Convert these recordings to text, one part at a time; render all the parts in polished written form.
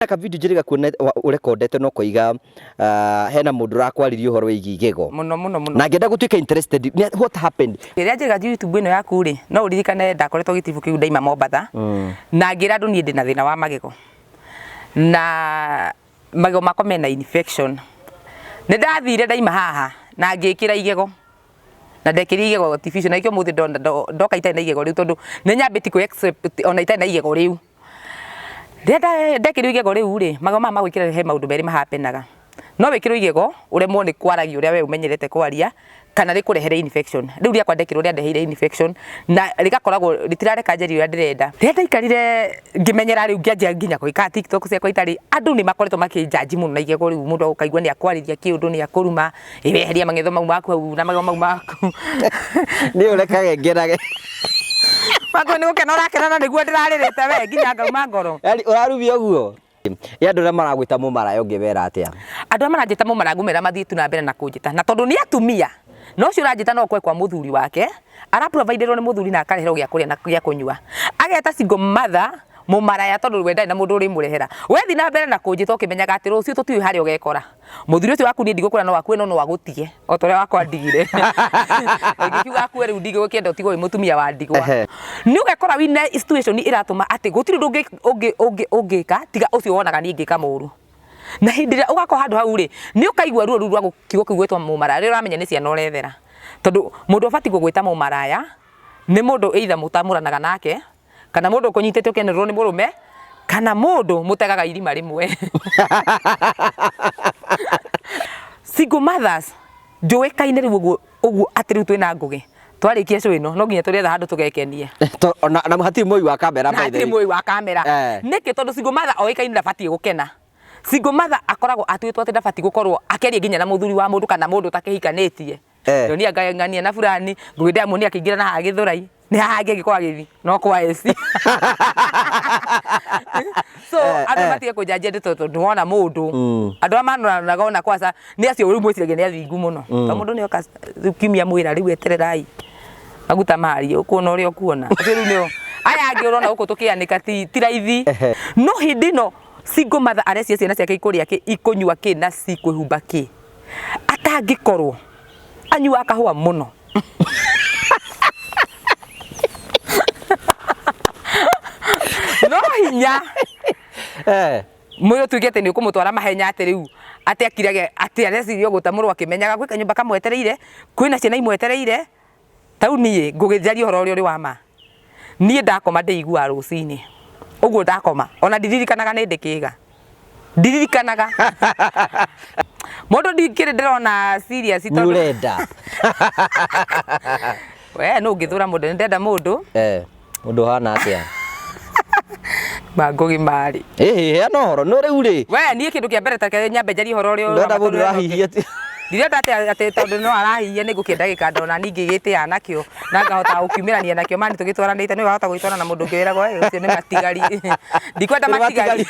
Aka video njiriga kuona urekondete no koiga hena mundu rakwaririo horo wigi igego muno na ngenda gutuika interested what happened ria njiriga YouTube ino yaku ri no uririkane ndakoretwo gitibu kiu ndaima Mombatha na ngira andu nie ndina thina wa magego na magego makwa mena infection ne ndathire ndaima haha na ngikira igego na ndekiri igego artificial na ikio muthi ndoka itai na igego riu tondu ne nyambiti ku accept ona itai na igego riu ndekirwo igego riu ri magego mama gwikira he maundu meri mahapenaga no wikirwo igego uremwo ni kwaragia uria we umenyerete kwaria kana rikurehere infection riu ria kwa ndekirwo ria ndeheire infection na rigakoragwo ritirareka njeri uria ndirenda ndenda ikarire ngimenyera riu ngianjia nginya kuika TikTok ciakwa itari andu ni makoretwo makijaji muno na igego riu mundu ukaigua ni akwariria kiundu ni akuruma iweheria mangetho mau maku na magego mau maku ni urekage ngerage Mako ni ukena urakena niguo ndiraririte we nginya ngauma ngoro. Yani urarubia uguo. Andu na maragwita mumara ungibera atia. Andu marajita mumara ngumera mathitu na mbere na kunjita. Na tondu ni atumia. No cio urajita no kwe kwa muthuri wake. Ara providerwo ni muthuri na akareherwo gya kuria na gya kunyua. Ageta single mother mumara ya tondu wenda na mundu uri murehera. Wethi na mbere na kunjita ukimenyaga ati rucio tutiwe hari ugekora. Muthuri ucio waku ni ndigukura no waku no wagutige. O tore wakwa ndigire. Ngikiuga ku riu ndigwe kienda utigo mutumia wa ndigwa. Ni ugekora wina situation iratuma ati gutiri ndungi ungika tiga ucio wonaga ni ngika muru. Na hindira ugako handu hau ri ni ukaigua ruo rwa gukigo kigwetwa mumara ri uramenya ni ciana urethera. Tondu mundu ubati kugwita mumaraya ni mundu either mutamuranaga nake kana mundu kunyitete ukenerwo ni murume kana mundu mutegaga irima rimwe. Single mothers njuikaine riu uguo atiriu twina ngugi twarikia cio ino no nginya turetha handu tugekenie na muhati moi wa kamera by the way moi wa kamera niki tondu single mother oikaine ndabati gukena single mother akoragwo atuitwo ati ndabati gukorwo akeria nginya na muthuri wa mundu kana mundu takihikanitie ni angangania na fulani ngwenda muni akingira na hagithurai ni hage gikwa githi no kwa Essy so andu matige kujaje ndito ndwona mundu andu amanora nagona kwasa ni acio uri mwiciragia ni athingu muno to mundu ni oka kimia mwira riu etererai aguta mari ukuona uri okuona riu ni aya angi urona uko tukianika ti raithi no hindino single mother arecia ciana ciake ikuria ki ikunyua ki na cikuhumba ki atangikorwo anyua kahua muno no hinya muyo tugete ni ukumutwara mahenya ati riu ati akirage ati arecirio gutamurwa kimenyaga gwika nyumba kamwetereire kwina ciana imwetereire tauni ngugitharia horo uri wa ma nie ndakoma ndeigua rucini uguo ndakoma ona ndiririkanaga ni ndikiga ndiririkanaga mundu ndikire ndirona serious tondu urenda we no ngithura mundu ndenda mundu mundu hana atia Magogi mari hena horo no riu ri we nie kindu kia mbere take nyambe njari horo ri ndenda mundu rahihia ndirenda ati tondu no arahihia ni gukienda gikanda ona ningi gite anakio na ngahota ukimirania nakio mani tugitwaranite ni wahota gwitwana na mundu ngirago ucio ni matigari ndikwenda matigari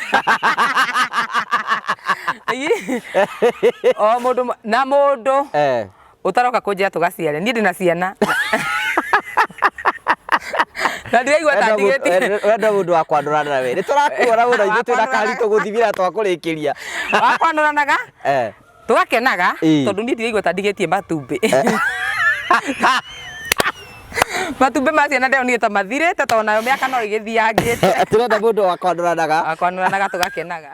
o mundu na mundu utaroka kunjia tugaciare ni ndina ciana na ndiraigua ta ndigeti wenda mundu wa kwandurana nawe ni turakuora muno ithu twina karito guthimira twakurikiria wakwanduranaga tugakenaga tondu ni ndiraigua ta ndigetie matumbi matumbi ma ciana ndeo ni ta mathirite tona yo miaka no igithiangite turenda mundu wa kwanduranaga tugakenaga